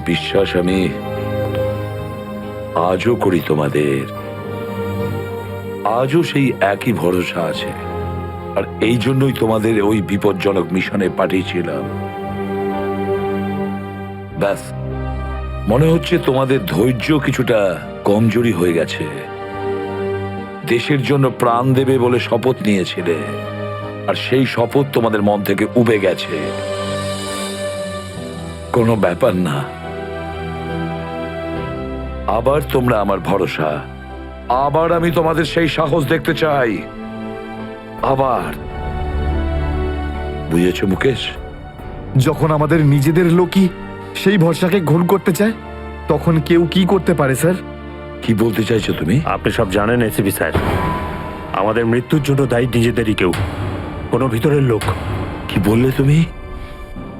বিশ্বাস আমি আজও করি তোমাদের, আজও সেই একই ভরসা আছে। আর এই জন্যই তোমাদের ওই বিপজ্জনক মিশনে পাঠিয়েছিলাম। ব্যাস, মনে হচ্ছে তোমাদের ধৈর্য কিছুটা কমজোরি হয়ে গেছে। দেশের জন্য প্রাণ দেবে বলে শপথ নিয়েছিলে, আর সেই শপথ তোমাদের মন থেকে উবে গেছে। কোনো ব্যাপার না, আবার তোমরা আমার ভরসা, আবার আমি তোমাদের সেই সাহস দেখতে চাই। আবার, বুঝেছ মুকেশ? যখন আমাদের নিজেদের লোকই সেই ভরসাকে ঘোল করতে চায়, তখন কেউ কি করতে পারে স্যার? কি বলতে চাইছো তুমি? আপনি সব জানেন এসিপি স্যার, আমাদের মৃত্যুর জন্য দায়ী নিজেদেরই কেউ, কোনো ভিতরের লোক। কি বললে তুমি?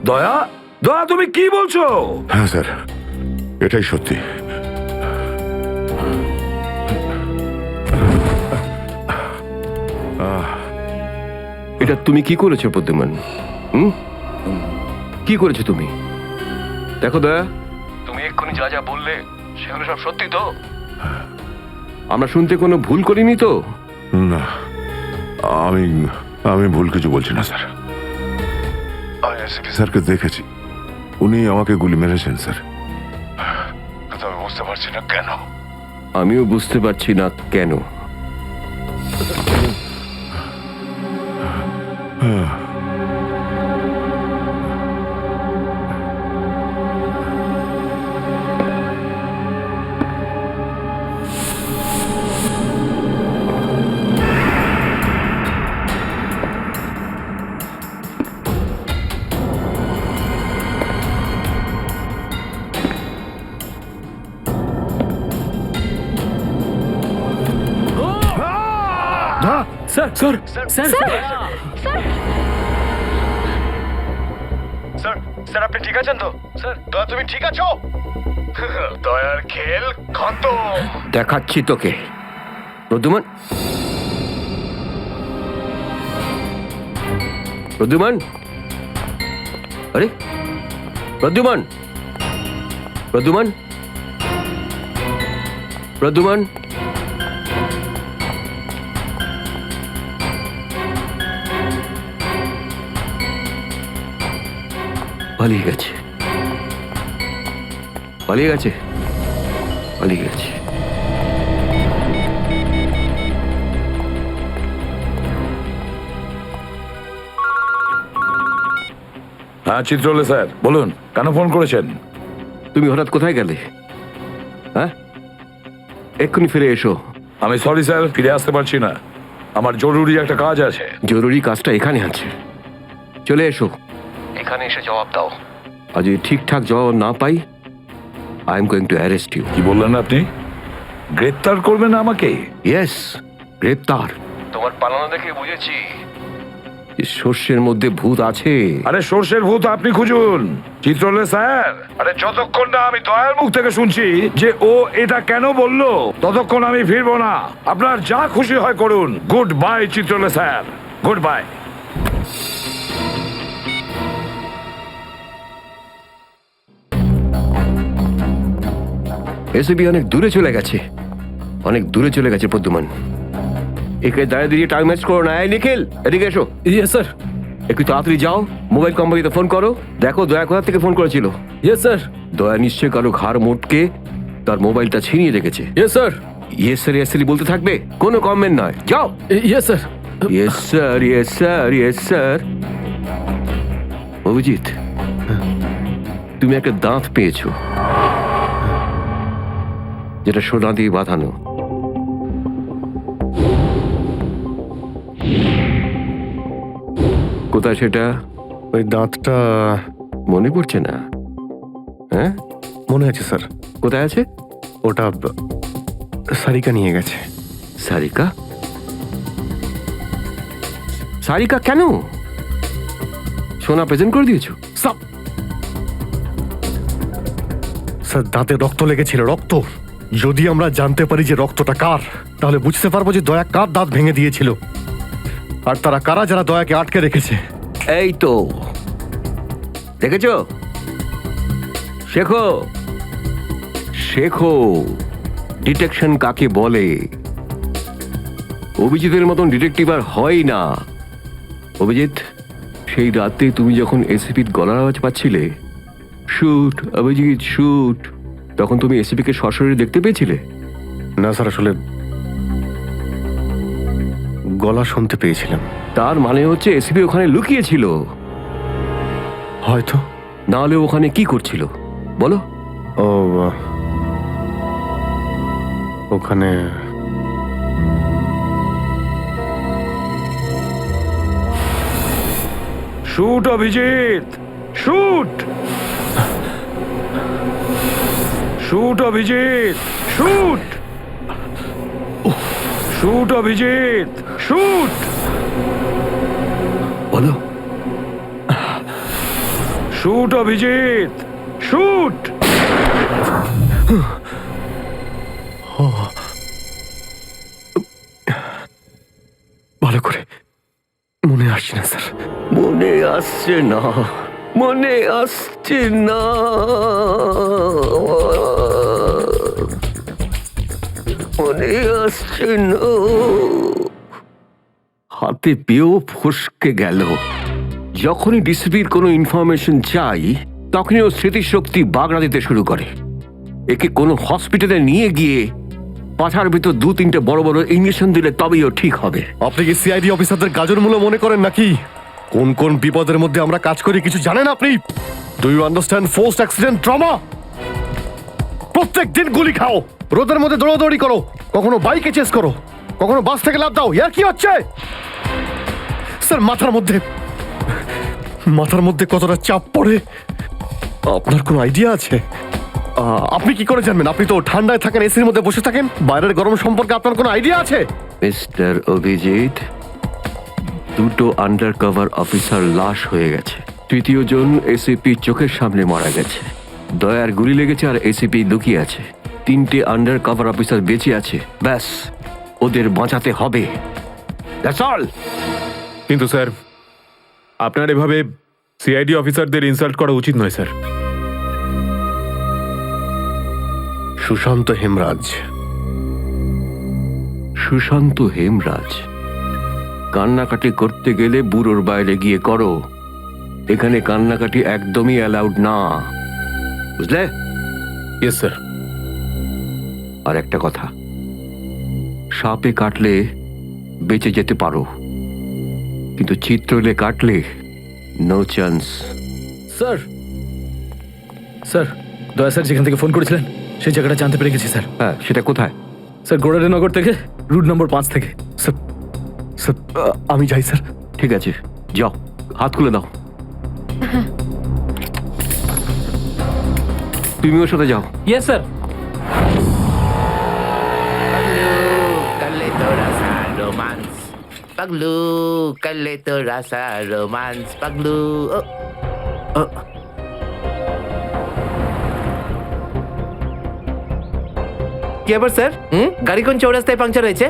দয়া, দয়া, তুমি কি বলছো? হ্যাঁ স্যার, এটাই সত্যি। এটা তুমি কি করেছো প্রদ্যুমান? কি করেছো তুমি? দেখো দয়া, তুমি এক্ষুনি যা যা বললে সেগুলো সব সত্যি তো? আমরা শুনতে কোনো ভুল করিনি তো? না, আমি আমি ভুল কিছু বলছি না স্যার। আমি এসপি স্যারকে দেখেছি, উনি আমাকে গুলি মেরেছেন স্যার। কিন্তু আমি বুঝতে পারছি না কেন। আমিও বুঝতে পারছি না কেন। Sir sir sir sir, sir আপনি ঠিক আছেন তো? স্যার, দয়া তুমি ঠিক আছো? দয়ার খেল খতম। দেখাচ্ছি তোকে প্রদ্যুমান। প্রদ্যুমান, আরে প্রদ্যুমান, প্রদ্যুমান, প্রদ্যুমান, পালিয়ে গেছে, পালিয়ে গেছে, পালিয়ে গেছে। হ্যাঁ চিত্রলে স্যার, বলুন, কেন ফোন করেছেন? তুমি হঠাৎ কোথায় গেলে? হ্যাঁ, এক্ষুনি ফিরে এসো। আমি সরি স্যার, ফিরে আসতে পারছি না, আমার জরুরি একটা কাজ আছে। জরুরি কাজটা এখানে আছে, চলে এসো। এখানে এসে জবাব দাও। আর যদি ঠিকঠাক জবাব না পাই, I am going to arrest you. কি বললেন আপনি? গ্রেপ্তার করবেন আমাকে? ইয়েস, গ্রেপ্তার। তোমার পালানো দেখে বুঝেছি সর্ষের মধ্যে ভূত আছে। আরে সর্ষের ভূত আপনি খুঁজুন চিত্রলে স্যার। আরে যতক্ষণ না আমি দয়ার মুখ থেকে শুনছি যে ও এটা কেন বললো, ততক্ষণ আমি ফিরবো না। আপনার যা খুশি হয় করুন। Good bye Chitrole sir, good bye. এসবি অনেক দূরে চলে গেছে, অনেক দূরে চলে গেছে প্রদ্যুমান। একে দাঁড়িয়ে দিয়ে টাইম ওয়েস্ট করো না। এই নিখিল, এদিকে এসো। Yes sir. একটু তাড়াতাড়ি যাও, মোবাইল কোম্পানিতে ফোন করো, দেখো দয়া কোথা থেকে ফোন করেছিল। Yes sir. দয়া নিশ্চয়ই কারো ঘাড় মোটকে তার মোবাইলটা ছিনিয়ে রেখেছে। Yes sir. Yes sir, yes sir বলতে থাকবে, কোনো কমেন্ট নয়। যাও। Yes sir. Yes sir, yes sir, yes sir. Abhijit, তুমি একটা দাঁত পেয়েছো, যেটা সোনা দিয়ে বাঁধানো। কোথায় সেটা? ওই দাঁতটা মনে পড়ছে না? হ্যাঁ, মনে আছে স্যার। কোথায় আছে? ওটা সারিকা নিয়ে গেছে। সারিকা? সারিকা কেন? সোনা প্রেজেন্ট করে দিয়েছো? স্যার, দাঁতে রক্ত লেগেছিল, রক্ত। যদি আমরা জানতে পারি যে রক্তটা কার, তাহলে বুঝতে পারবো যে দয়া কার দাঁত ভেঙে দিয়েছিল, আর তারা কারা যারা দয়াকে আটকে রেখেছে। এই তো দেখেছো, শেখো শেখো ডিটেকশন কাকে বলে। অভিজিতের মতন ডিটেকটিভ আর হয় না। অভিজিৎ, সেই রাতে তুমি যখন এসিপির গলার আওয়াজ পাচ্ছিলে, শুট অভিজিৎ শুট, তখন তুমি এসিপিকে সরাসরি দেখতে পেয়েছিলে? না স্যার, আসলে গলা শুনতে পেয়েছিলাম। তার মানে হচ্ছে এসিপি ওখানে লুকিয়ে ছিল। হয়তো। নাহলে ওখানে কি করছিল বলো? ও ওখানে shoot Abhijit, shoot, shoot Abhijit, shoot, shoot Abhijit, shoot, বলো। Shoot Abhijit, shoot. ভালো করে মনে আসছে না স্যার। মনে আসছে না, মনে আসছে না। মনে আসছে না। হাতে পেয়েও ফসকে গেল। যখনই ডিসিপির কোনো ইনফরমেশন চাই, তখনই ও স্মৃতিশক্তি বাগড়া দিতে শুরু করে। একে কোনো হসপিটালে নিয়ে গিয়ে পাঠার ভিতর 2-3টে বড় বড় ইঞ্জেকশন দিলে তবেই ও ঠিক হবে। আপনি কি সিআইডি অফিসারদের গাজর মূল্য মনে করেন নাকি? কোন কোন বিপদের মধ্যে আমরা কাজ করি কিছু জানেন আপনি? Do you understand forced accident trauma? প্রত্যেক দিন গুলি খাও, রোদের মধ্যে দৌড়াদৌড়ি করো, কখনো বাইকে চেস করো, কখনো বাস থেকে লাফ দাও। ইয়ার কি হচ্ছে স্যার? মাথার মধ্যে কতটা চাপ পড়ে আপনার কোনো আইডিয়া আছে? আপনি কি করে জানবেন? আপনি তো ঠান্ডায় থাকেন, এসির মধ্যে বসে থাকেন। বাইরের গরম সম্পর্কে আপনার কোনো আইডিয়া আছে? মিস্টার অভিজিৎ, 2টো আন্ডার কভার অফিসার লাশ হয়ে গেছে। 3য় জন এসিপি চোখের সামনে মারা গেছে। দয়ার গুলি লেগেছে আর এসিপি লুকিয়ে আছে। 3টে আন্ডার কভার অফিসার বেঁচে আছে। ব্যাস, ওদের বাঁচাতে হবে। That's all. কিন্তু স্যার, আপনার এভাবে সিআইডি অফিসারদের ইনসাল্ট করা উচিত নয় স্যার। সুশান্ত হেমরাজ। সুশান্ত হেমরাজ? কান্নাকাটি করতে গেলে বুড়োর বাইরে গিয়ে করো। এখানে কান্নাকাটি একদমই অ্যালাউড না, বুঝলে? Yes sir. আর একটা কথা, সাপে কাটলে বেঁচে যেতে পারো, কিন্তু চিত্রলে কাটলে নো চান্স। স্যার, স্যার, দয়া স্যার যেখান থেকে ফোন করেছিলেন সেই জায়গাটা জানতে পেরে গেছি স্যার। হ্যাঁ, সেটা কোথায়? স্যার, গোড়ারেনগর থেকে, রুট নম্বর 5 থেকে। স্যার, স্যার, আমি যাই স্যার। ঠিক আছে, যাও, হাত খুলে দাও। তুমি ওর সাথে যাও। Yes sir. Kale to rasa romance. Paglu, kale to rasa romance. Paglu. কি ব্যাপার স্যার? গাড়ি কোন চৌরাস্তায় পাংচার হয়েছে?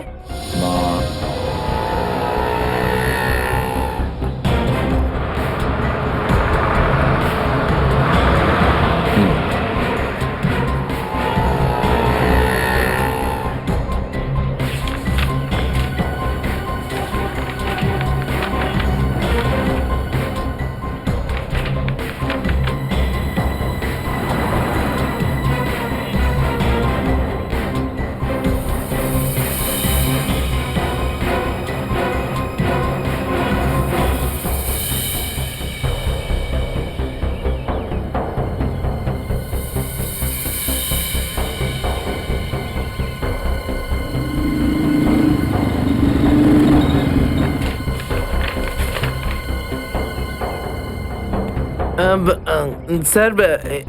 স্যার,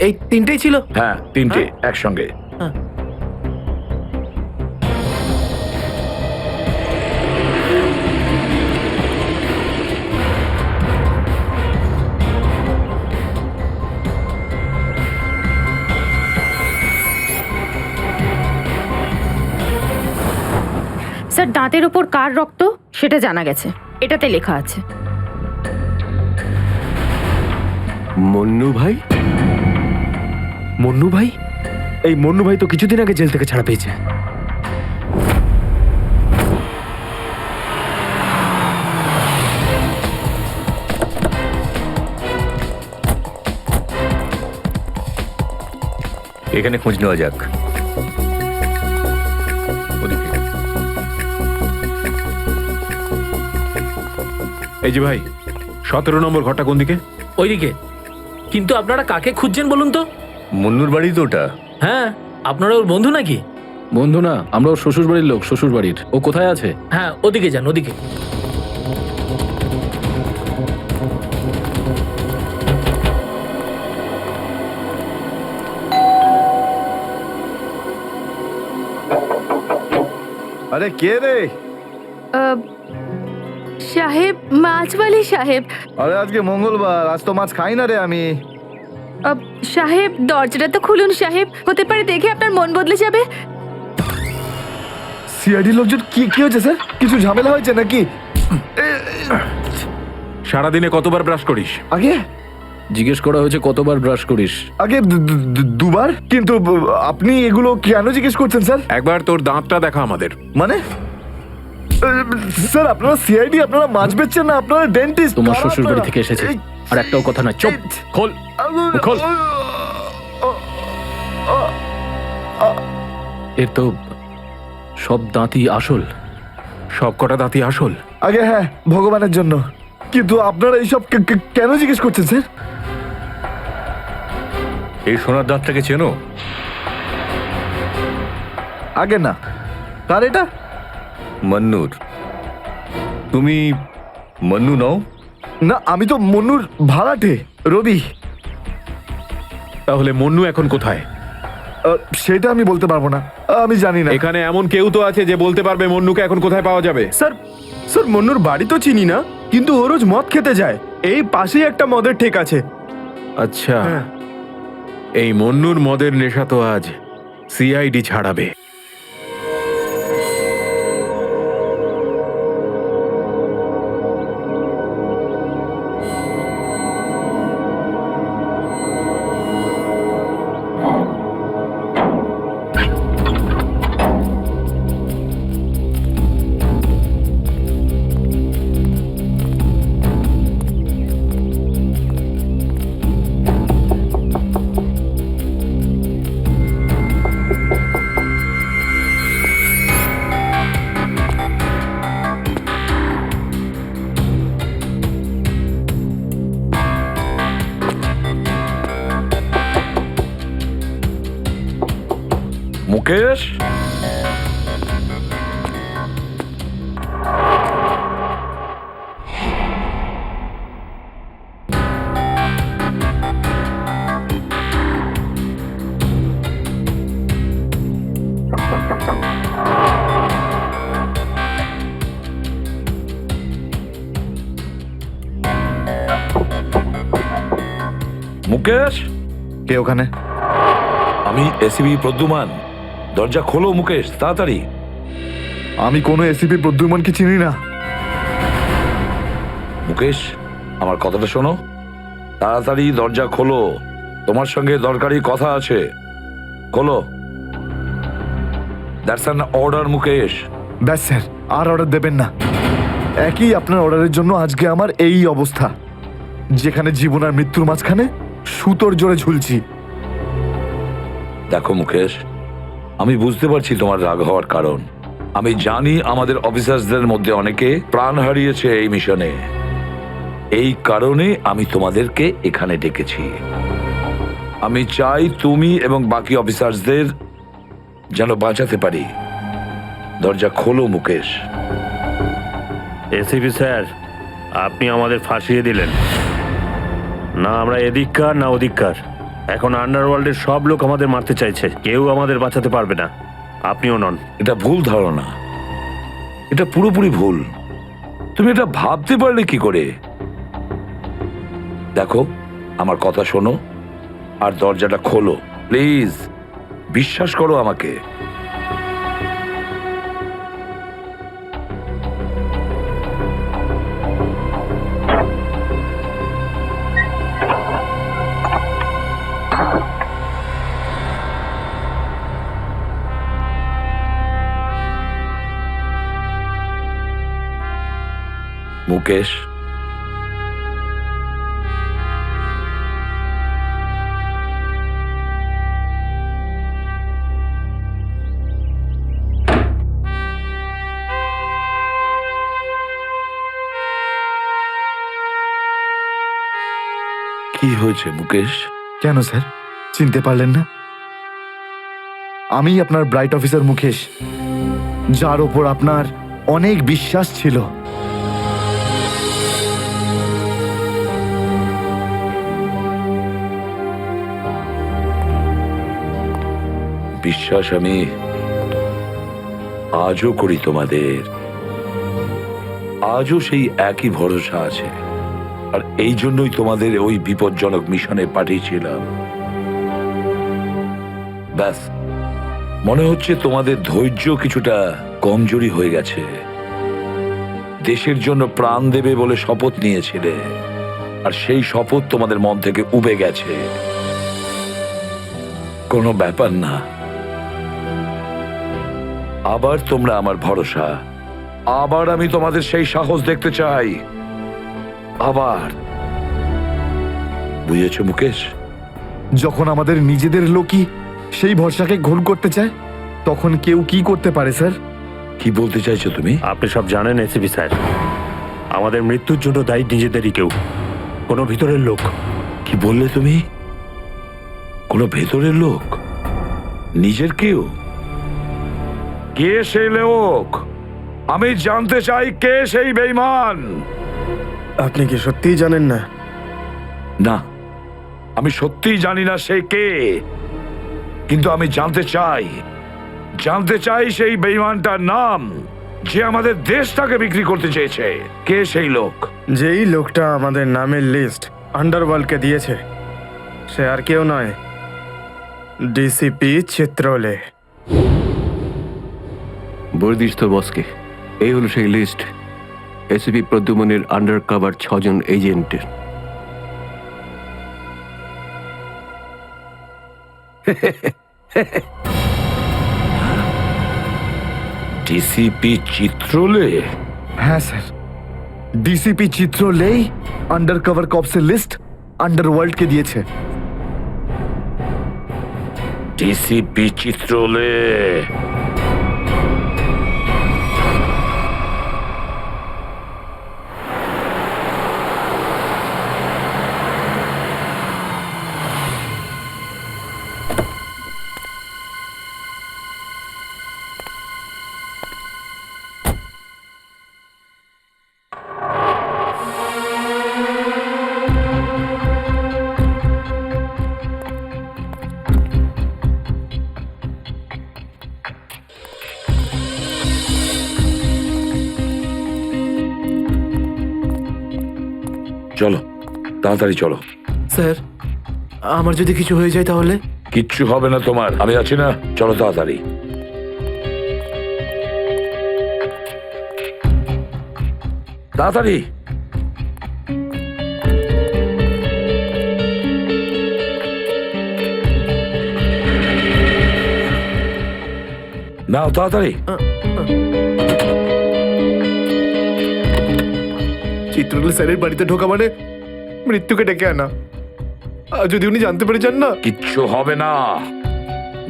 এই তিনটেই ছিল? হ্যাঁ, 3টে একসঙ্গে। স্যার, দাঁতের ওপর কার রক্ত সেটা জানা গেছে, এটাতে লেখা আছে। মন্নু ভাই? মন্নু ভাই? এই মন্নু ভাই তো কিছুদিন আগে জেল থেকে ছাড়া পেয়েছে। এখানে খোঁজ নেওয়া যাক। এই যে ভাই, 17 নম্বর ঘরটা কোন দিকে? ওইদিকে। কিন্তু আপনারা কাকে খুঁজছেন বলুন তো? মুন্নুর বাড়ি তো ওটা। হ্যাঁ, আপনারা ওর বন্ধু নাকি? বন্ধু না, আমরা ওর শ্বশুর বাড়ির লোক। শ্বশুর বাড়ির। ও কোথায় আছে? হ্যাঁ, ওদিকে যান, ওদিকে। আরে কে রে? সাহেব, মাছওয়ালি সাহেব। আরে আজকে মঙ্গলবার, আজ তো মাছ খাই না রে আমি। সাহেব, দরজাটা তো খুলুন সাহেব। হতে পারে দেখে আপনার মন বদলে যাবে। সিআইডি লোকজন কি কি হয়েছে স্যার? কিছু ঝামেলা হয়েছে নাকি? সারাদিনে কতবার ব্রাশ করিস? আগে জিজ্ঞেস করা হয়েছে কতবার ব্রাশ করিস। আগে দুবার। কিন্তু আপনি এগুলো কেন জিজ্ঞেস করছেন স্যার? একবার তোর দাঁতটা দেখা আমাদের। মানে স্যার, আপনারা সিআইডি, আপনারা মাছ বেচছেন না? আপনারা ডেন্টিস্ট? তোমার শ্বশুর বাড়ি থেকে এসেছে। আর একটাও কথা না। চুপ। খোল। খোল। এর তো সব দাঁতই আসল। সব কটা দাঁতই আসল? আগে হ্যাঁ, ভগবানের জন্য। কিন্তু আপনারা এইসব কেন জিজ্ঞেস করছেন স্যার? এই সোনার দাঁতটাকে চেনো? আগে না। কার এটা? মন্নুর। তুমি মন্নু নও? না, আমি তো মন্নুর ভাড়াটে, রবি। তাহলে মন্নু এখন কোথায়? সেটা আমি বলতে পারবো না, আমি জানি না। এখানে এমন কেউ তো আছে যে বলতে পারবে মন্নুকে এখন কোথায় পাওয়া যাবে? স্যার, মন্নুর বাড়ি তো চিনি না, কিন্তু ও রোজ মদ খেতে যায়। এই পাশেই একটা মদের ঠেক আছে। আচ্ছা, এই মন্নুর মদের নেশা তো আজ সিআইডি ছাড়াবে। মুকেশ, মুকেশ, কে ওখানে? আমি এসিবি প্রদ্যুমান। দরজা খোলো মুকেশ, তাড়াতাড়ি। আমি কোনো এসিপি প্রদ্যুমনকে চিনি না। মুকেশ, আমার কথাটা শোনো। তাড়াতাড়ি দরজা খোলো, তোমার সঙ্গে দরকারি কথা আছে। খোলো। That's an order Mukesh. ব্যাস স্যার, আর অর্ডার দেবেন না। একই আপনার অর্ডারের জন্য আজকে আমার এই অবস্থা, যেখানে জীবন আর মৃত্যুর মাঝখানে সুতোর জোরে ঝুলছি। দেখো মুকেশ, আমি বুঝতে পারছি তোমার রাগ হওয়ার কারণ। আমি জানি আমাদের অফিসারদের মধ্যে অনেকে প্রাণ হারিয়েছে এই মিশনে। এই কারণে আমি তোমাদেরকে এখানে ডেকেছি। আমি চাই তুমি এবং বাকি অফিসারদের যেন বাঁচাতে পারি। দরজা খোলো মুকেশ। এসিপি স্যার, আপনি আমাদের ফাঁসিয়ে দিলেন। না আমরা এদিককার না ওদিককার। এখন আন্ডারওয়ার্ল্ডের সব লোক আমাদের মারতে চাইছে, কেউ আমাদের বাঁচাতে পারবে না, আপনিও নন। এটা ভুল ধারণা, এটা পুরোপুরি ভুল। তুমি এটা ভাবতে পারলে কি করে? দেখো, আমার কথা শোনো আর দরজাটা খোলো প্লিজ। বিশ্বাস করো আমাকে। মুকেশ, কি হয়েছে মুকেশ? কেন স্যার চিনতে পারলেন না? আমি আপনার ব্রাইট অফিসার মুকেশ, যার ওপর আপনার অনেক বিশ্বাস ছিল। বিশ্বাস আমি আজও করি তোমাদের, আজও সেই একই ভরসা আছে, আর এই জন্যই তোমাদের ওই বিপজ্জনক মিশনে পাঠিয়েছিলাম। ব্যাস, মনে হচ্ছে তোমাদের ধৈর্য কিছুটা কমজোরি হয়ে গেছে। দেশের জন্য প্রাণ দেবে বলে শপথ নিয়েছিলে, আর সেই শপথ তোমাদের মন থেকে উবে গেছে। কোনো ব্যাপার না, আবার তোমরা আমার ভরসা, আবার আমি তোমাদের সেই সাহস দেখতে চাই। আবার, বুঝেছ মুকেশ? যখন আমাদের নিজেদের লোকই সেই ভরসাকে ঘোর করতে চায়, তখন কেউ কি করতে পারে স্যার? কি বলতে চাইছো তুমি? আপনি সব জানেন এসিপি স্যার, আমাদের মৃত্যুর জন্য দায়ী নিজেদেরই কেউ, কোনো ভিতরের লোক। কি বললে তুমি? কোনো ভেতরের লোক? নিজের কেউ? কে সেই লোক? আমি জানতে চাই কে সেই বেঈমান। আপনি কি সত্যিই জানেন না? না, আমি সত্যিই জানি না সে কে, কিন্তু আমি জানতে চাই সেই বেঈমানটার নাম, যে আমাদের দেশটাকে বিক্রি করতে চেয়েছে। কে সেই লোক? যেই লোকটা আমাদের নামের লিস্ট আন্ডারওয়ার্ল্ডকে দিয়েছে, সে আর কেউ নয়, ডিসিপি চিত্রলে। বর্দিস্ত বসকে, এই হলো সেই লিস্ট এসিপি প্রদ্যুমনের আন্ডার কভার 6 জন এজেন্টের। ডিসিপি চিত্রলে? হ্যাঁ স্যার, ডিসিপি চিত্রলেই আন্ডার কভার কপসের লিস্ট আন্ডারওয়ার্ল্ডকে দিয়েছে। ডিসিপি চিত্রলে? চলো, তাড়াতাড়ি চলো। স্যার, আমার যদি কিছু হয়ে যায় তাহলে? কিচ্ছু হবে না তোমার, আমি আছি না। চলো তাড়াতাড়ি। তাড়াতাড়ি। নাও তাড়াতাড়ি। চিত্রলে স্যারের বাড়িতে ঢোকা মানে মৃত্যুকে ডেকে আনা। আর যদি উনি জানতে পেরে যান না, কিচ্ছু হবে না,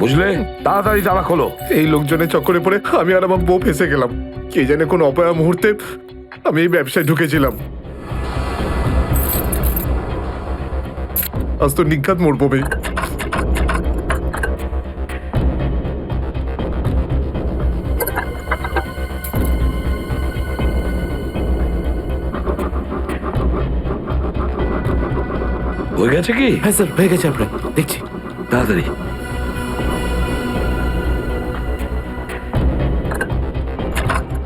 বুঝলে? তাড়াতাড়ি তালা খোলো। এই লোকজনের চক্করে পড়ে আমি আর আমার বউ ফেসে গেলাম। কে জানে কোন অপয়া মুহূর্তে আমি এই ব্যবসায় ঢুকেছিলাম। আজ তো নিঘাত মোড় পড়বে। হয়ে গেছে কি? হ্যাঁ স্যার, হয়ে গেছে, আপনার দেখছি। তাড়াতাড়ি।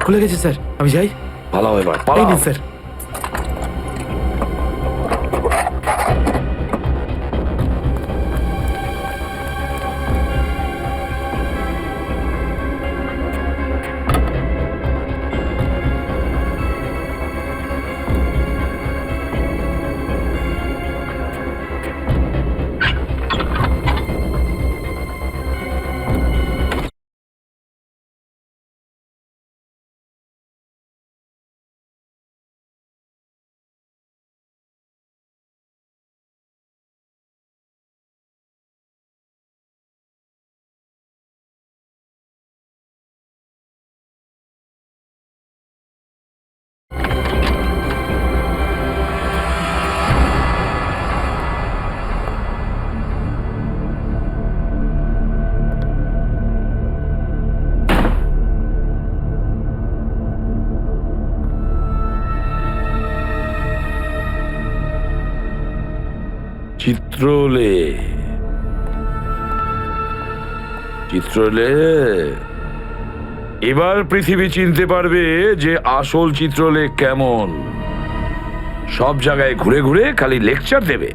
খুলে গেছে স্যার, আমি যাই। পালাও এবার, এই পালাও। নিন স্যার। চিত্রলে, চিত্রলে, এবার পৃথিবী চিনতে পারবে যে আসল চিত্রলে কেমন। সব জায়গায় ঘুরে ঘুরে খালি লেকচার দেবে।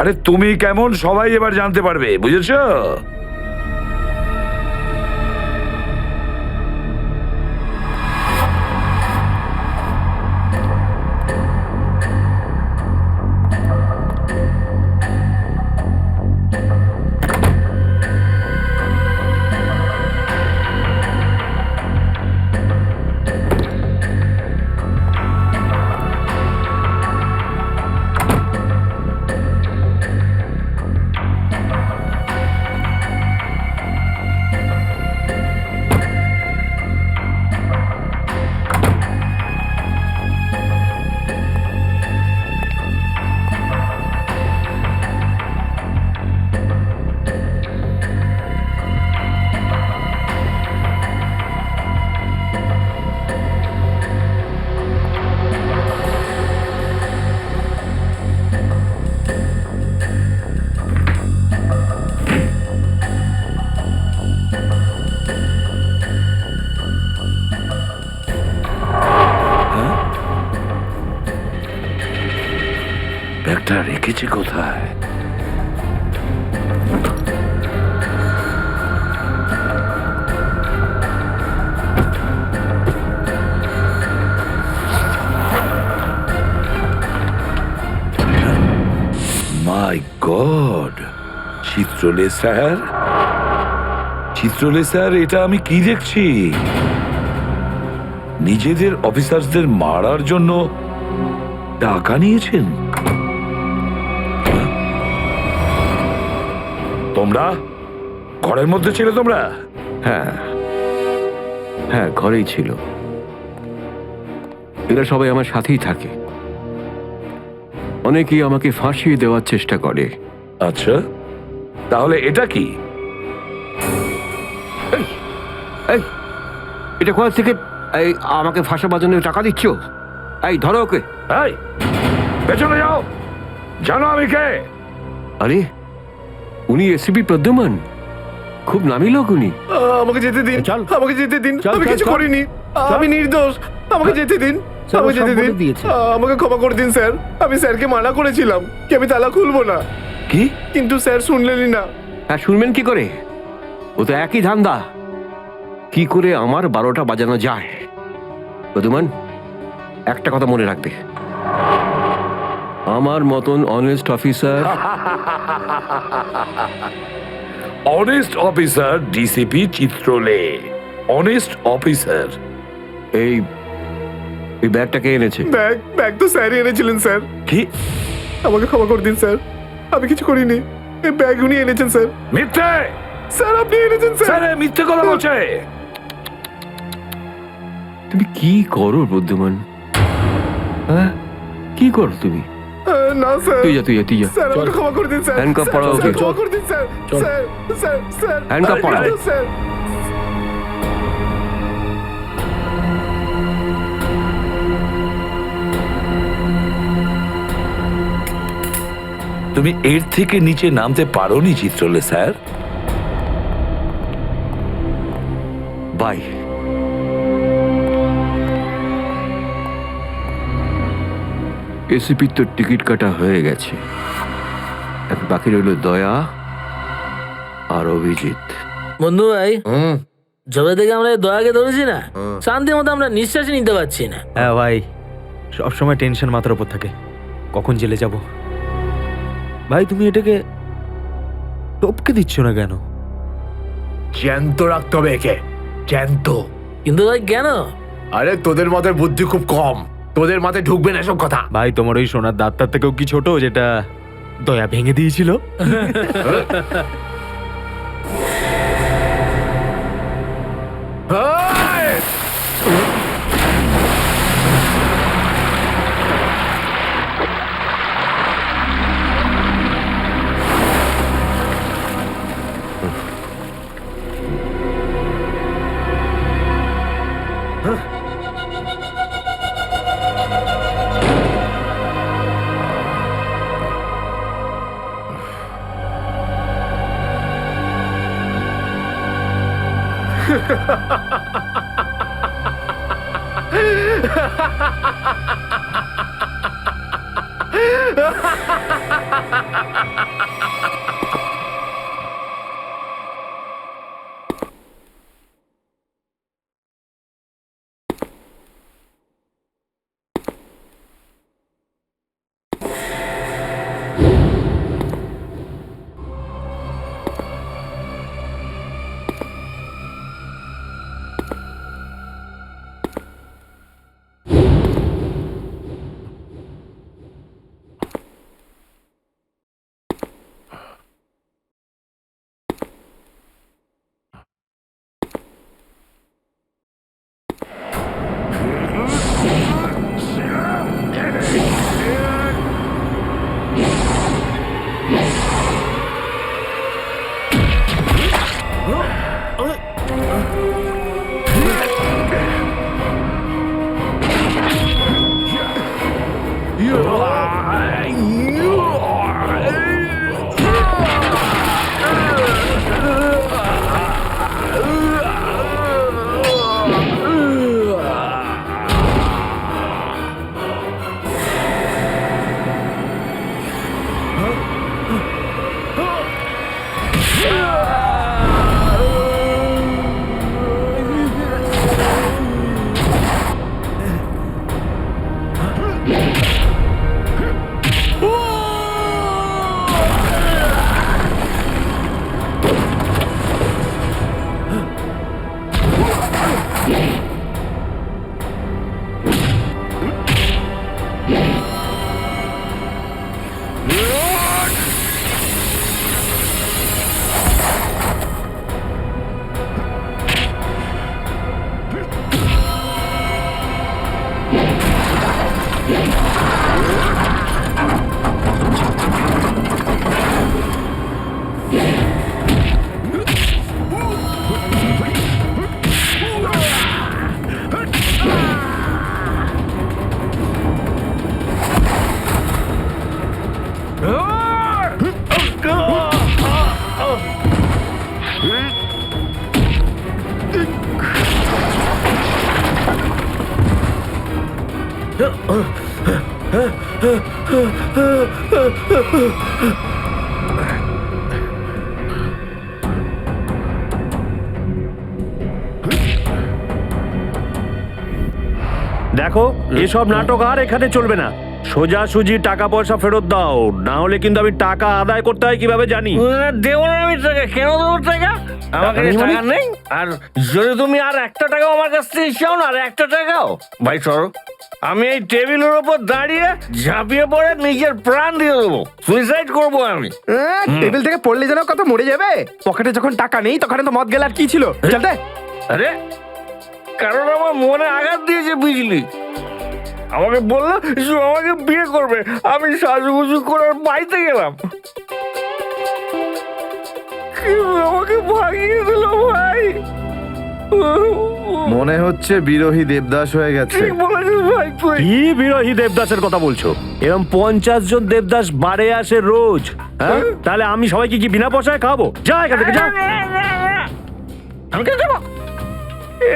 আরে তুমি কেমন সবাই এবার জানতে পারবে, বুঝেছো? ব্যাগটা রেখেছে কোথায়? মাই গড, চিত্রলে স্যার, চিত্রলে স্যার, এটা আমি কি দেখছি? নিজেদের অফিসারদের মারার জন্য টাকা নিয়েছেন তোমরা? ঘরের মধ্যে ছিলে তোমরা? হ্যাঁ হ্যাঁ, ঘরেই ছিল। এরা সবাই আমার সাথেই থাকে। অনেকেই আমাকে ফাঁসিয়ে দেওয়ার চেষ্টা করে। আচ্ছা, তাহলে এটা কি? এই, এটা কোথা থেকে এই আমাকে ফাঁসাবার জন্য টাকা দিচ্ছ? এই ধরো ওকে। এই, পেছনে যাও, জানো আমি কে? আরে, উনি এসিপি প্রদ্যুমান, খুব নামি লোক উনি। আমাকে যেতে দিন, চল। আমাকে যেতে দিন, চল, আমি চল, কিছু চল। করিনি, আমি নির্দোষ, আমাকে যেতে দিন, স্যার, ও আমাকে সব যেতে দিন, বলে দিয়েছে। আমাকে ক্ষমা করে দিন স্যার। আমি স্যারকে মানা করেছিলাম কি আমি তালা খুলবো না, কি? কিন্তু স্যার শুনলেনই না। হ্যাঁ, শুনবেন কি করে? ও তো একই ধান্দা, কি করে আমার 12টা বাজানো যায়। প্রদ্যুমান, একটা কথা মনে রাখবে, আমার মতন honest officer, honest officer DCP Chitrole, honest officer. এই ব্যাগটাকে এনেছে। ব্যাগ তো স্যারই এনেছিলেন স্যার। কি? আমাকে ক্ষমা করে দিন স্যার, আমি কিছু করিনি। এই ব্যাগ উনি এনেছেন স্যার। মিথ্যে! স্যার আপনি এনেছেন স্যার। স্যার, এ মিথ্যে কথা বলছে। তুমি কি করো প্রদ্যুমান? হ্যাঁ, কি করো তুমি? না স্যার, তুই যা, তুই যা, তুই যা। স্যার আমাকে ক্ষমা করে দিন স্যার। হ্যান্ডকাফ স্যার, পরাও স্যার, ওকে। ক্ষমা করে দিন স্যার। চল। স্যার, স্যার, স্যার, হ্যান্ডকাফ আরে, পরাও। স্যার। তুমি এর থেকে নিচে নামতে পারোনি চিত্রলে স্যার। বাই। এসিপির তো টিকিট কাটা হয়ে গেছে, এখন বাকি রইল দয়া আর অভিজিৎ। বন্ধু ভাই, যবে থেকে আমরা এই দয়াকে ধরেছি না, শান্তি মতো আমরা নিঃশ্বাসই নিতে পারছি না। হ্যাঁ ভাই, সবসময় টেনশন মাথার উপর থাকে, কখন জেলে যাব। ভাই তুমি এটাকে টপকে দিচ্ছ না কেন? জ্যান্ত রাখতে হবে একে, জ্যান্ত। কিন্তু ভাই কেন? আরে তোদের মাথায় বুদ্ধি খুব কম, তোদের মাথায় ঢুকবে না এসব কথা। ভাই তোমার ওই সোনার দাঁতটার থেকেও কি ছোট যেটা দয়া ভেঙে দিয়েছিল? দেখো এসব নাটক আর এখানে চলবে না। সোজাসুজি টাকা পয়সা ফেরত দাও, না হলে কিন্তু আমি টাকা আদায় করতে হয় কিভাবে জানি। দেবো না আমি টাকা, কেন দেবো টাকা? আমার কাছে টাকা নেই। আর যদি তুমি আর একটা টাকাও আমার কাছ থেকে চাও না, আর একটা টাকাও, ভাই সরো, আমি এই টেবিলের উপর দাঁড়িয়ে ঝাঁপিয়ে পড়ে নিজের প্রাণ দিয়ে দেবো, সুইসাইড করবো আমি। টেবিল থেকে পড়লে যেন কত মরে যাবে। পকেটে যখন টাকা নেই তখন তো মদ গেলে আর কি ছিল। চলতে আরে কারণ আমার মনে আঘাত দিয়েছে বুঝলি। আমাকে বললো যে আমাকে বিয়ে করবে, আমি সাজুগুজু করে বাড়িতে গেলাম, আমাকে ভাগিয়ে দিল ভাই। মনে হচ্ছে বিরোহী দেবদাস হয়ে গেছে। ঠিক বলেছিস ভাই তুই। কি বিরোহী দেবদাসের কথা বলছো? এরকম 50 জন দেবদাস বাড়ে আসে রোজ, হ্যাঁ? তাহলে আমি সবাইকে কি বিনা পয়সায় খাবো? যা এখান থেকে যা। আমি কেন যাবো?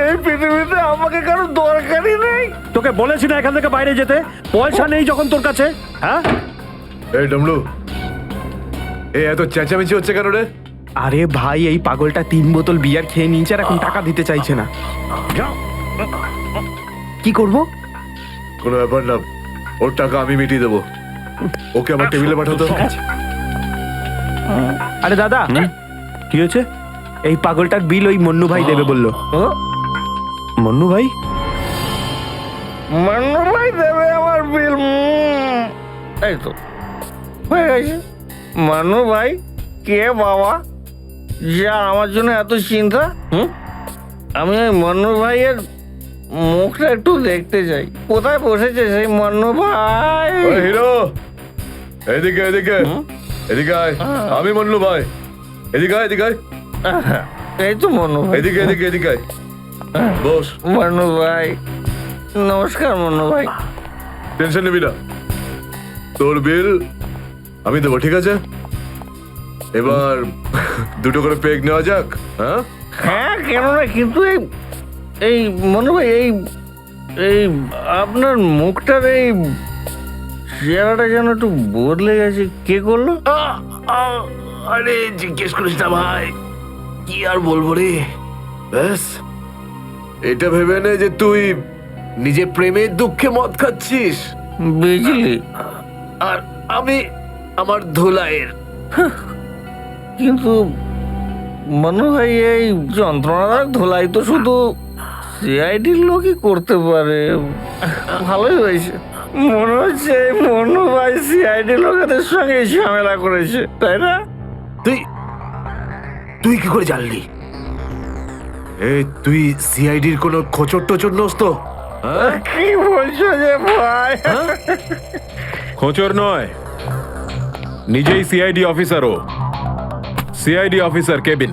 এই পৃথিবীতে আমাকে কারো দরকারই নেই। তোকে বলেছি না এখান থেকে বাইরে যেতে? পয়সা নেই যখন তোর কাছে, হ্যাঁ? এই ডমলু, এই এত চেঁচামেচি হচ্ছে কেন রে? আরে ভাই, এই পাগলটা 3 বোতল বিয়ার খেয়ে নিয়েছে আর এখন টাকা দিতে চাইছে না। কি করব? কোনো ব্যাপার না, ওর টাকা আমি মিটিয়ে দেবো। ওকে আমার টেবিলে পাঠাতো। আরে দাদা, কি হয়েছে? এই পাগলটার বিল ওই মন্নু ভাই দেবে বললো। মন্নু ভাই? মান্নু ভাই দেবে আমার বিল। এই তো হয়ে গেছে। মান্নু ভাই কে বাবা, যা আমার জন্য এত চিন্তা? আমি ওই মান্নু ভাইয়ের মুখটা একটু দেখতে চাই। কোথায় বসেছে সেই মান্নু ভাই? হিরো, এদিকে এদিকে এদিকে আয়। আমি মন্নু ভাই, এদিকে আয়, এদিকে আয়। এই তো মান্নু ভাই, এদিকে এদিকে এদিকে আয়। বস। মান্নু ভাই নমস্কার। মান্নু ভাই টেনশন নিবি না, তোর বিল আমি দেবো, ঠিক আছে? এবার দুটো করে পেগ নেওয়া যাক। হ্যাঁ, হ্যাঁ কেন না, কিন্তু এই মনে ভাই এই আপনার মুখটার এই চেহারাটা যেন একটু বদলে গেছে। কে করলো? আরে জিজ্ঞেস করিস না ভাই, কি আর বলবো রে। ব্যাস, এটা ভেবে নে যে তুই নিজে প্রেমের দুঃখে মদ খাচ্ছিস, বুঝলি? আর আমি আমার ধুলাইয়ের। কিন্তু মনে হয় এই যন্ত্রণাদায়ক ধোলাই তো শুধু সিআইডির লোকই করতে পারে। ভালোই হয়েছে, মনে হচ্ছে মনু ভাই সিআইডি লোকেদের সঙ্গে ঝামেলা করেছে, তাই না? তুই কি করে জানলি? তুই সিআইডির কোনো খোঁচর টোচর নোস তো? কি বলছো যে ভাই? খোঁচর নয়, নিজেই সিআইডি অফিসারও। CID officer cabin.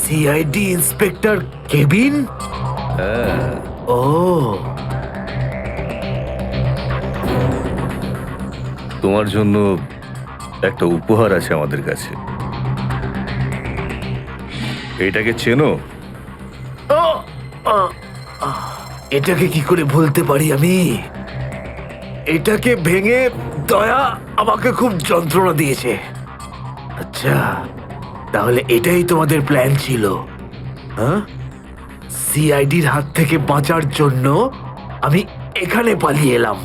CID inspector cabin? ও, তোমার জন্য একটা উপহার আছে আমাদের কাছে। এটাকে চেনো? এটাকে কি করে ভুলতে পারি আমি? এটাকে ভেঙে দয়া আমাকে খুব যন্ত্রণা দিয়েছে। আচ্ছা, তাহলে এটাই তোমাদের প্ল্যান ছিল? হ্যাঁ, সিআইডির হাত থেকে বাঁচার জন্য আমি এখানে পালিয়ে এলাম,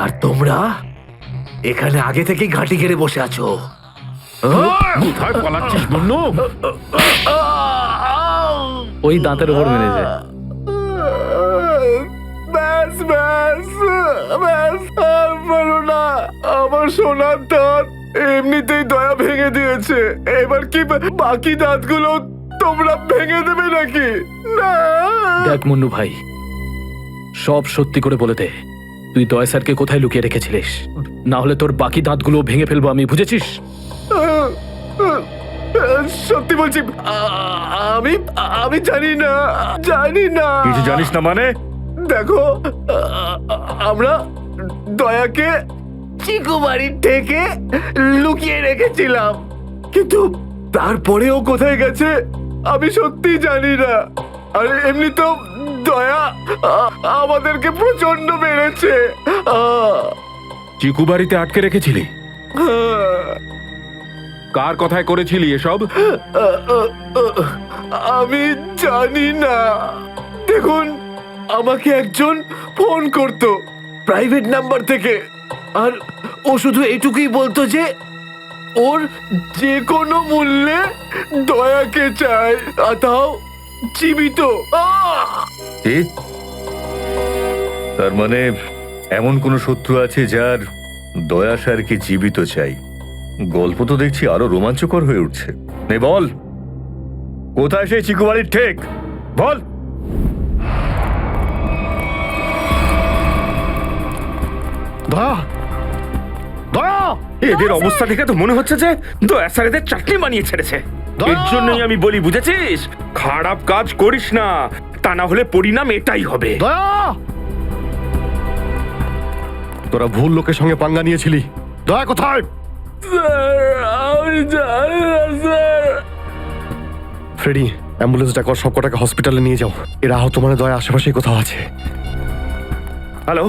আর তোমরা এখানে আগে থেকে ঘাঁটি ঘেরে বসে আছো। কোথায় পালাচ্ছিস বন্যু? ওই দাঁতের উপর মেরেছে। ব্যাস ব্যাস ব্যাস, আর বলো না। আমার সোনার দাঁত এমনিতেই দয়া ভেঙে দিয়েছে, এবার কি বাকি দাঁতগুলো তোমরা ভেঙে দেবে নাকি? না। দেখ মুন্নু ভাই, সব সত্যি করে বলে দে, তুই দয়া স্যারকে কোথায় লুকিয়ে রেখেছিলিস? না হলে তোর বাকি দাঁতগুলো ভেঙে ফেলবো আমি, বুঝেছিস? সত্যি বলছি, আমি আমি জানি না, জানি না। কিছু জানিস না মানে? দেখো, আমরা দয়াকে চিকু বাড়ির থেকে লুকিয়ে রেখেছিলাম, কিন্তু তারপরেও কোথায় গেছে আমি সত্যি জানি না। আর এমনি তো দয়া আমাদেরকে প্রচন্ড মেরেছে। চিকু বাড়িতে আটকে রেখেছিলি? কার কথায় করেছিলি এসব? আমি জানি না। দেখুন, আমাকে একজন ফোন করতো প্রাইভেট নাম্বার থেকে, আর ও শুধু এটুকুই বলতো যে ওর যে কোনো মূল্যে দয়াকে চায়, আর তাও জীবিত। কি? তার মানে এমন কোন শত্রু আছে যার দয়া স্যারকে জীবিত চাই? গল্প তো দেখছি আরো রোমাঞ্চকর হয়ে উঠছে। নে বল, কোথায় সেই চিকু বাড়ির ঠেক? বল। দয়া, দয়া! এদের অবস্থা দেখে তো মনে হচ্ছে যে দয়া স্যার এদের চাটনি বানিয়ে ছেড়েছে। এর জন্যই আমি বলি, বুঝেছিস, খারাপ কাজ করিস না, তা না হলে পরিণাম এটাই হবে। দয়া! তোরা ভুল লোকের সঙ্গে পাঙ্গা নিয়েছিলি। দয়া কোথায়? আমি জানি না স্যার। ফ্রেডি, অ্যাম্বুলেন্স ডাকো, সব কটাকে হসপিটালে নিয়ে যাও। এরা আহত মানে দয়া আশেপাশেই কোথাও আছে। হ্যালো,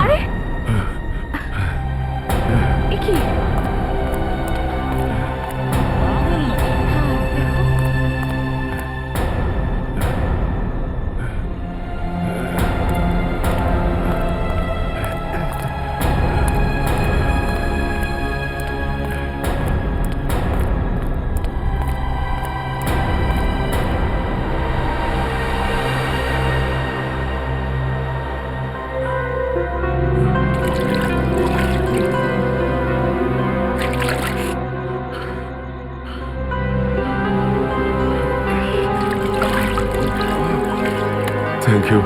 আরে এ কি? Thank you.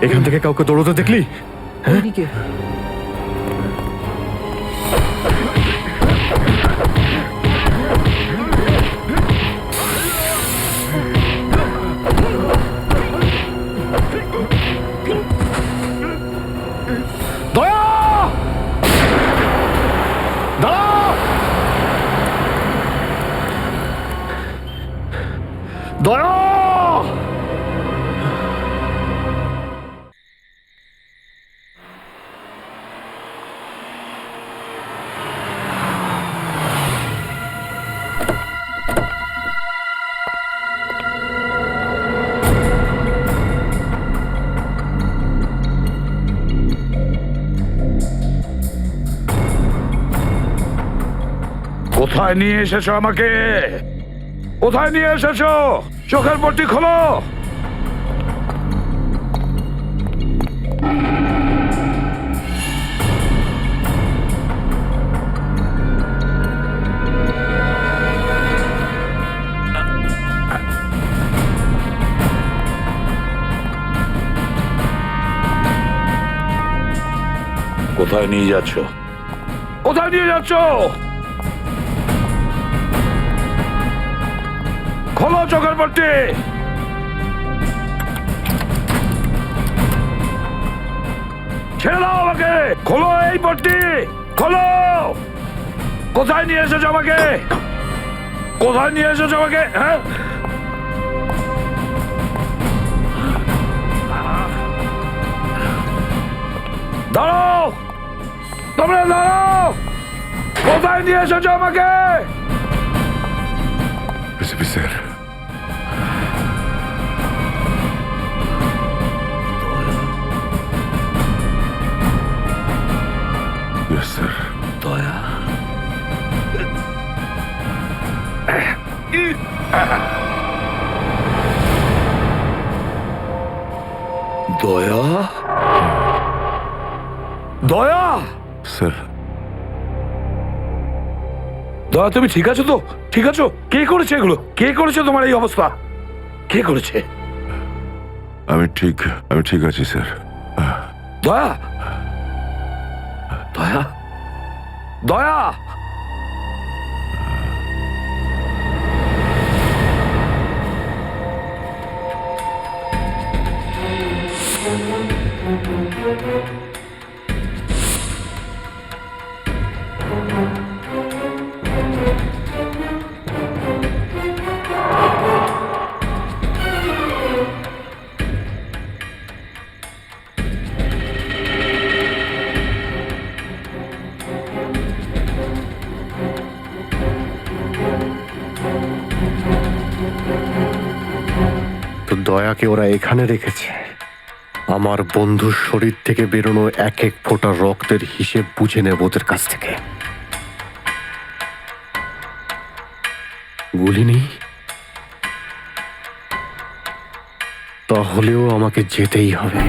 এখান থেকে কাউকে দৌড়তে দেখলি? দয়া! দাঁড়াও! দয়া! কোথায় নিয়ে এসেছো আমাকে? কোথায় নিয়ে এসেছো? চোখের পট্টি খোলো। কোথায় নিয়ে যাচ্ছ? কোথায় নিয়ে যাচ্ছ? খোলো চোখের পট্টি। ছেড়ে দাও আমাকে। খোলো এই পট্টি, খোলো। কোথায় নিয়ে এসেছো আমাকে? কোথায় নিয়ে এসেছো আমাকে? হ্যাঁ, দাঁড়াও, তোমরা দাঁড়াও। কোথায় নিয়ে এসেছো আমাকে? SP sir, yes sir. দয়া, দয়া, দয়া, স্যার, দয়া তুমি ঠিক আছো তো? ঠিক আছো? কে করেছে এগুলো? কে করেছে তোমার এই অবস্থা? কে করেছে? আমি ঠিক আছি স্যার। দয়া, দয়া, দয়া। দয়াকে ওরা এখানে রেখেছে। আমার বন্ধুর শরীর থেকে বেরোনো এক এক ফোঁটা রক্তের হিসেব বুঝে নেব ওদের কাছ থেকে। গুলি নেই, তাহলেও আমাকে যেতেই হবে।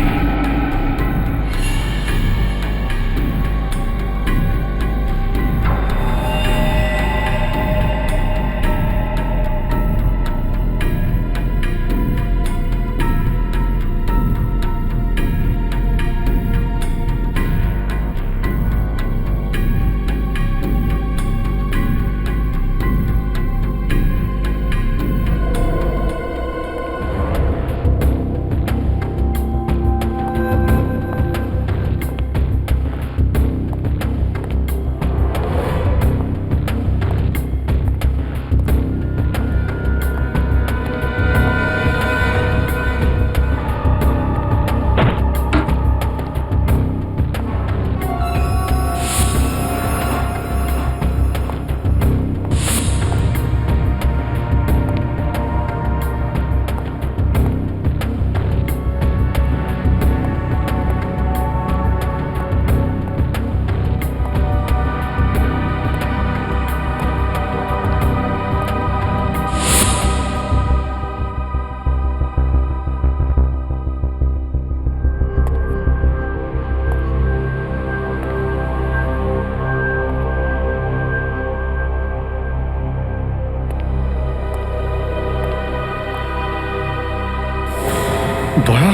দয়া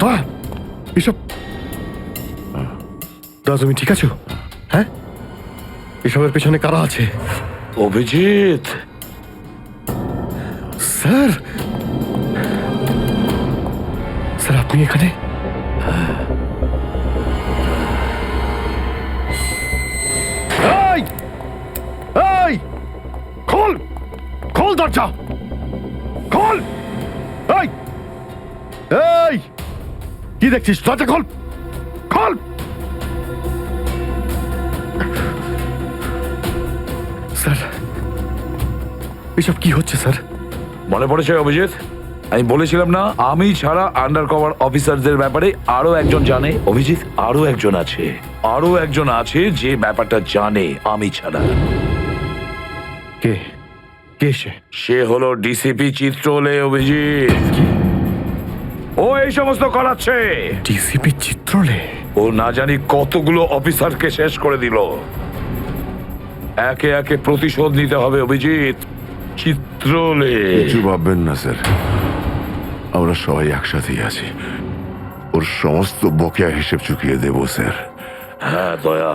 দয়া এসব দাদা তুমি ঠিক আছো? হ্যাঁ, এসবের পেছনে কারা আছে? অভিজিৎ, স্যার স্যার আপনি এখানে? এই এই খোল খোল দরজা খোল! এই এই কি দেখছিস? দরজা খোল খোল! স্যার এসব কি হচ্ছে স্যার? মনে পড়েছে অভিজিৎ, আমি বলেছিলাম না আমি ছাড়া আন্ডার কভার অফিসারদের ব্যাপারে আরো একজন জানে? অভিজিৎ, আরো একজন আছে, আরো একজন আছে যে ব্যাপারটা জানে আমি ছাড়া। কে কে সে? সে হলো ডিসিপি চিত্রলে। অভিজিৎ, ও এই সমস্ত করাচ্ছে। ডিসিপি চিত্রলে? ও না জানি কতগুলো অফিসারকে শেষ করে দিল। একে একে প্রতিশোধ নিতে হবে অভিজিৎ। চিত্রলে। কিছু ভাববেন না স্যার, আমরা সবাই একসাথেই আছি। ওর সমস্ত বকেয়া হিসেব চুকিয়ে দেব স্যার। হ্যাঁ দয়া।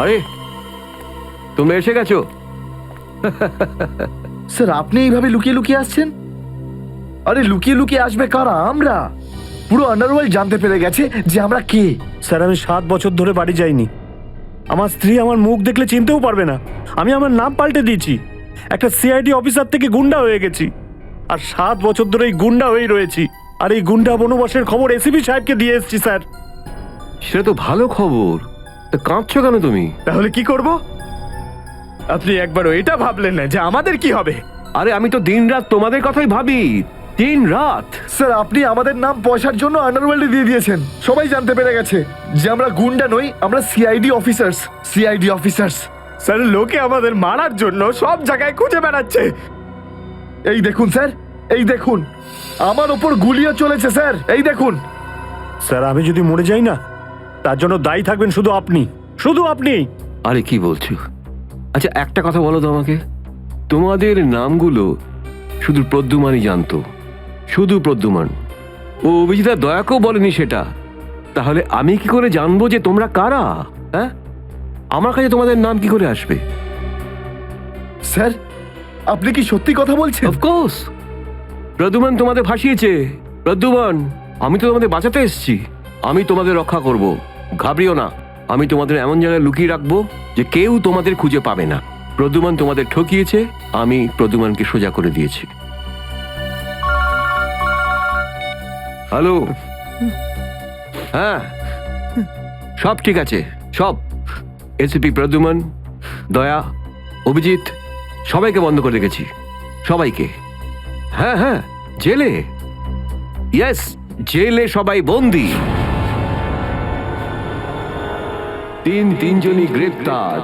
আরে তুমি এসে গেছো? স্যার আপনি এইভাবে লুকিয়ে লুকিয়ে আসছেন? আরে লুকিয়ে লুকিয়ে আসবে কারা? আমরা। পুরো আন্ডারওয়ার্ল্ড জানতে পেরে গেছে যে আমরা কে। স্যার আমি 7 বছর ধরে বাড়ি যাইনি। আমার স্ত্রী আমার মুখ দেখলে চিনতেও পারবে না। আমি আমার নাম পাল্টে দিয়েছি, একটা সিআইডি অফিসার থেকে গুন্ডা হয়ে গেছি। আর 7 বছর ধরে এই গুন্ডা হয়েই রয়েছি। আর এই গুন্ডা বনবাসের খবর এসিপি সাহেবকে দিয়ে এসেছি স্যার। সেটা তো ভালো খবর, তা কাঁদছো কেন তুমি? তাহলে কি করব? আপনি একবারও এটা ভাবলেন না যে আমাদের কি হবে? আরে আমি তো দিন রাত তোমাদের কথাই ভাবি, দিন রাত। স্যার আপনি আমাদের নাম পয়সার জন্য আন্ডারওয়ার্ল্ডে দিয়ে দিয়েছেন। সবাই জানতে পেরে গেছে যে আমরা গুন্ডা নই, আমরা CID officers. CID officers. Sir লোকে আমাদের মারার জন্য সব জায়গায় খুঁজে বেড়াচ্ছে। এই দেখুন স্যার, এই দেখুন আমার ওপর গুলিও চলেছে স্যার, এই দেখুন। স্যার আমি যদি মরে যাই না, তার জন্য দায়ী থাকবেন শুধু আপনি, শুধু আপনি। আরে কি বলছো? আচ্ছা একটা কথা বলো তো আমাকে, তোমাদের নামগুলো শুধু প্রদ্যুমানই জানতো, শুধু প্রদ্যুমান। ও অভিজিৎ আর দয়াকেও বলেনি সেটা। তাহলে আমি কি করে জানবো যে তোমরা কারা? হ্যাঁ, আমার কাছে তোমাদের নাম কি করে আসবে? স্যার আপনি কি সত্যি কথা বলছেন? অফকোর্স, প্রদ্যুমান তোমাদের ভাসিয়েছে। প্রদ্যুমান, আমি তো তোমাদের বাঁচাতে এসেছি, আমি তোমাদের রক্ষা করব, ঘাবড়িও না। আমি তোমাদের এমন জায়গায় লুকিয়ে রাখবো যে কেউ তোমাদের খুঁজে পাবে না। প্রদ্যুমান তোমাদের ঠকিয়েছে, আমি প্রদ্যুমানকে সোজা করে দিয়েছি। হ্যালো, হ্যাঁ সব ঠিক আছে, সব। এসিপি প্রদ্যুমান, দয়া, অভিজিৎ সবাইকে বন্ধ করে রেখেছি, সবাইকে। হ্যাঁ হ্যাঁ, জেলে, ইয়েস জেলে সবাই বন্দি। তিনজনই গ্রেপ্তার।